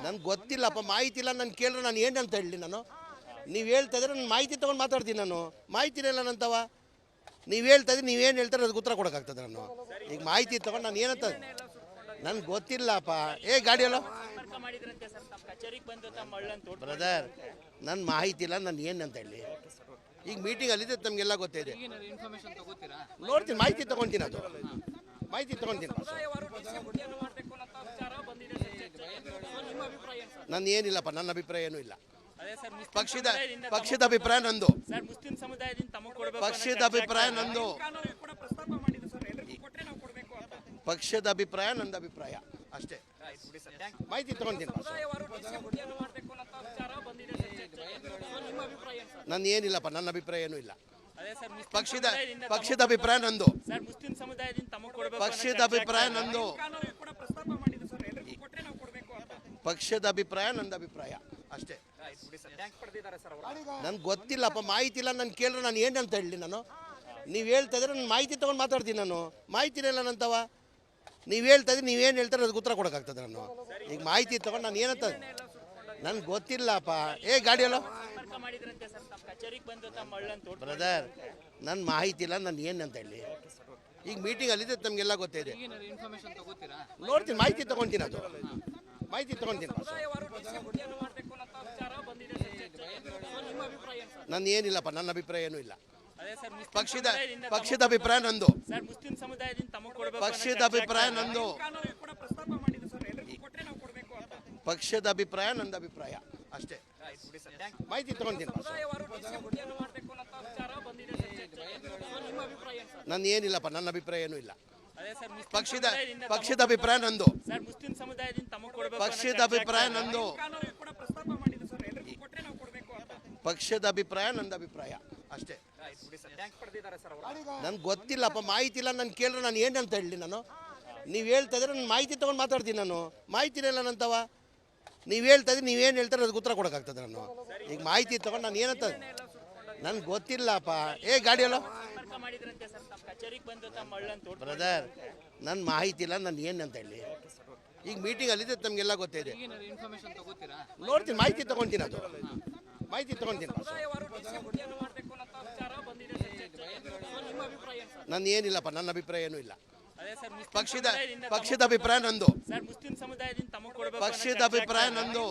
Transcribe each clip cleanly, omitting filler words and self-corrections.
ನನ್ಗೆ ಗೊತ್ತಿಲ್ಲಪ್ಪ, ಮಾಹಿತಿ ಇಲ್ಲ. ನಾನು ಕೇಳಿದ್ರೆ ನಾನು ಏನಂತ ಹೇಳಿ? ನಾನು ನೀವು ಹೇಳ್ತಾ ಇದ್ರೆ ನಾನು ಮಾಹಿತಿ ತೊಗೊಂಡು ಮಾತಾಡ್ತೀನಿ. ನಾನು ಮಾಹಿತಿನೇ ಇಲ್ಲ ನಂತವ. ನೀವು ಹೇಳ್ತಾ ಇದ್ರೆ ನೀವೇನು ಹೇಳ್ತಾರೆ ಅದಕ್ಕೆ ಉತ್ತರ ಕೊಡೋಕ್ಕಾಗ್ತದೆ. ನಾನು ಈಗ ಮಾಹಿತಿ ತೊಗೊಂಡು ನಾನು ಏನಂತ ನನ್ಗೆ ಗೊತ್ತಿಲ್ಲಪ್ಪ. ಗಾಡಿಯಲ್ಲ ಬ್ರದರ್, ನನ್ನ ಮಾಹಿತಿ ಇಲ್ಲ. ನಾನು ಏನಂತ ಹೇಳಿ? ಈಗ ಮೀಟಿಂಗ್ ಅಲ್ಲಿದೆ, ತಮಗೆಲ್ಲ ಗೊತ್ತಿದೆ. ನೋಡ್ತೀನಿ, ಮಾಹಿತಿ ತೊಗೊತೀನಿ. ಅದು ಮಾಹಿತಿ ತೊಗೊತೀನಿ. ನನ್ನ ಏನಿಲ್ಲಪ್ಪ, ನನ್ನ ಅಭಿಪ್ರಾಯ ಏನೂ ಇಲ್ಲ. ಪಕ್ಷದ ಅಭಿಪ್ರಾಯ ನಂದು. ಪಕ್ಷದ ಅಭಿಪ್ರಾಯ ನಂದು. ಪಕ್ಷದ ಅಭಿಪ್ರಾಯ ನಂದು ಅಭಿಪ್ರಾಯ ಅಷ್ಟೇ. ಮಾಹಿತಿ ತಗೊಂತೀನಿ. ನನ್ನ ಏನಿಲ್ಲಪ್ಪ, ನನ್ನ ಅಭಿಪ್ರಾಯ ಏನೂ ಇಲ್ಲ. ಪಕ್ಷದ ಅಭಿಪ್ರಾಯ ನಂದು. ಪಕ್ಷದ ಅಭಿಪ್ರಾಯ ನಂದು. ಪಕ್ಷದ ಅಭಿಪ್ರಾಯ ನಂದು ಅಭಿಪ್ರಾಯ ಅಷ್ಟೇ. ನನ್ಗೆ ಗೊತ್ತಿಲ್ಲಪ್ಪ, ಮಾಹಿತಿ ಇಲ್ಲ. ನಾನು ಕೇಳಿದ್ರೆ ನಾನು ಏನಂತ ಹೇಳಿ? ನಾನು ನೀವು ಹೇಳ್ತಾ ಇದ್ರೆ ನಾನು ಮಾಹಿತಿ ತೊಗೊಂಡು ಮಾತಾಡ್ತೀನಿ. ನಾನು ಮಾಹಿತಿನೇ ಇಲ್ಲ ನಂತವ. ನೀವು ಹೇಳ್ತಾ ಇದ್ರೆ ನೀವೇನು ಹೇಳ್ತಾರೆ ಅದಕ್ಕೆ ಉತ್ತರ ಕೊಡೋಕ್ಕಾಗ್ತದೆ. ನಾನು ಈಗ ಮಾಹಿತಿ ತೊಗೊಂಡು ನಾನು ಏನಂತ ನನ್ಗೆ ಗೊತ್ತಿಲ್ಲಪ್ಪ. ಗಾಡಿಯಲ್ಲ ಬ್ರದರ್, ನನ್ನ ಮಾಹಿತಿ ಇಲ್ಲ. ನಾನು ಏನಂತ ಹೇಳಿ? ಈಗ ಮೀಟಿಂಗ್ ಅಲ್ಲಿದೆ, ತಮಗೆಲ್ಲ ಗೊತ್ತಿದೆ. ನೋಡ್ತೀನಿ, ಮಾಹಿತಿ ತೊಗೊತೀನಿ. ಅದು ಮಾಹಿತಿ ತೊಗೊತೀನಿ. ನನ್ನ ಏನಿಲ್ಲಪ್ಪ, ನನ್ನ ಅಭಿಪ್ರಾಯ ಏನೂ ಇಲ್ಲ. ಪಕ್ಷದ ಅಭಿಪ್ರಾಯ ನಂದು. ಪಕ್ಷದ ಅಭಿಪ್ರಾಯ ನಂದು. ಪಕ್ಷದ ಅಭಿಪ್ರಾಯ ನಂದು ಅಭಿಪ್ರಾಯ ಅಷ್ಟೇ. ಮಾಹಿತಿ ತಗೊಂತೀನಿ. ನನ್ನ ಏನಿಲ್ಲಪ್ಪ, ನನ್ನ ಅಭಿಪ್ರಾಯ ಏನೂ ಇಲ್ಲ. ಪಕ್ಷದ ಅಭಿಪ್ರಾಯ ನಂದು. ಪಕ್ಷದ ಅಭಿಪ್ರಾಯ ನಂದು. ಪಕ್ಷದ ಅಭಿಪ್ರಾಯ ನಂದು ಅಭಿಪ್ರಾಯ ಅಷ್ಟೇ. ನನ್ಗೆ ಗೊತ್ತಿಲ್ಲಪ್ಪ, ಮಾಹಿತಿ ಇಲ್ಲ. ನಾನು ಕೇಳಿದ್ರೆ ನಾನು ಏನಂತ ಹೇಳಿ? ನಾನು ನೀವು ಹೇಳ್ತಾ ಇದ್ರೆ ನಾನು ಮಾಹಿತಿ ತೊಗೊಂಡು ಮಾತಾಡ್ತೀನಿ. ನಾನು ಮಾಹಿತಿನೇ ಇಲ್ಲ ನಂತವ. ನೀವು ಹೇಳ್ತಾ ಇದ್ರೆ ನೀವೇನು ಹೇಳ್ತಾರೆ ಅದಕ್ಕೆ ಉತ್ತರ ಕೊಡೋಕ್ಕಾಗ್ತದೆ. ನಾನು ಈಗ ಮಾಹಿತಿ ತೊಗೊಂಡು ನಾನು ಏನಂತ ನನ್ಗೆ ಗೊತ್ತಿಲ್ಲಪ್ಪ. ಗಾಡಿಯಲ್ಲ ಬ್ರದರ್, ನನ್ನ ಮಾಹಿತಿ ಇಲ್ಲ. ನಾನು ಏನಂತ ಹೇಳಿ? ಈಗ ಮೀಟಿಂಗ್ ಅಲ್ಲಿದೆ, ತಮಗೆಲ್ಲ ಗೊತ್ತಿದೆ. ನೋಡ್ತೀನಿ, ಮಾಹಿತಿ ತೊಗೊತೀನಿ. ಅದು ಮಾಹಿತಿ ತೊಗೊತೀನಿ. ನನ್ನ ಏನಿಲ್ಲಪ್ಪ, ನನ್ನ ಅಭಿಪ್ರಾಯ ಏನೂ ಇಲ್ಲ. ಪಕ್ಷದ ಅಭಿಪ್ರಾಯ ನಂದು. ಪಕ್ಷದ ಅಭಿಪ್ರಾಯ ನಂದು.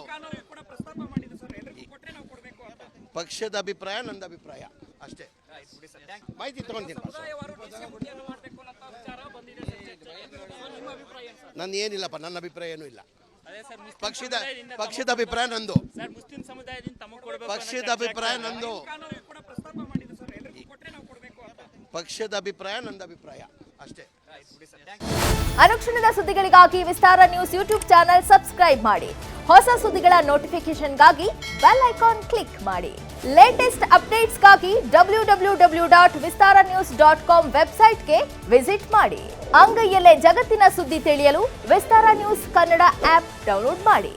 ಪಕ್ಷದ ಅಭಿಪ್ರಾಯ ನಂದು ಅಭಿಪ್ರಾಯ ಅಷ್ಟೇ. ಮಾಹಿತಿ ತಗೊಂತೀನಿ. ನನ್ನ ಏನಿಲ್ಲಪ್ಪ, ನನ್ನ ಅಭಿಪ್ರಾಯ ಏನೂ ಇಲ್ಲ. ಪಕ್ಷದ ಅಭಿಪ್ರಾಯ ನಂದು. ಪಕ್ಷದ ಅಭಿಪ್ರಾಯ ನಂದು. ಪಕ್ಷದ ಅಭಿಪ್ರಾಯ ನಂದು ಅಭಿಪ್ರಾಯ ಅಷ್ಟೇ. ಅನುಕ್ಷಣದ ಸುದ್ದಿಗಳಿಗಾಗಿ ವಿಸ್ತಾರ ನ್ಯೂಸ್ ಯೂಟ್ಯೂಬ್ ಚಾನೆಲ್ ಸಬ್ಸ್ಕ್ರೈಬ್ ಮಾಡಿ. ಹೊಸ ಸುದ್ದಿಗಳ ನೋಟಿಫಿಕೇಶನ್ಗಾಗಿ ಬೆಲ್ ಐಕಾನ್ ಕ್ಲಿಕ್ ಮಾಡಿ. ಲೇಟೆಸ್ಟ್ ಅಪ್ಡೇಟ್ಸ್ಗಾಗಿ www.vistaranews.com ವೆಬ್ಸೈಟ್ಗೆ ವಿಸಿಟ್ ಮಾಡಿ. ಅಂಗೈಯಲ್ಲೇ ಜಗತ್ತಿನ ಸುದ್ದಿ ತಿಳಿಯಲು ವಿಸ್ತಾರ ನ್ಯೂಸ್ ಕನ್ನಡ ಆಪ್ ಡೌನ್ಲೋಡ್ ಮಾಡಿ.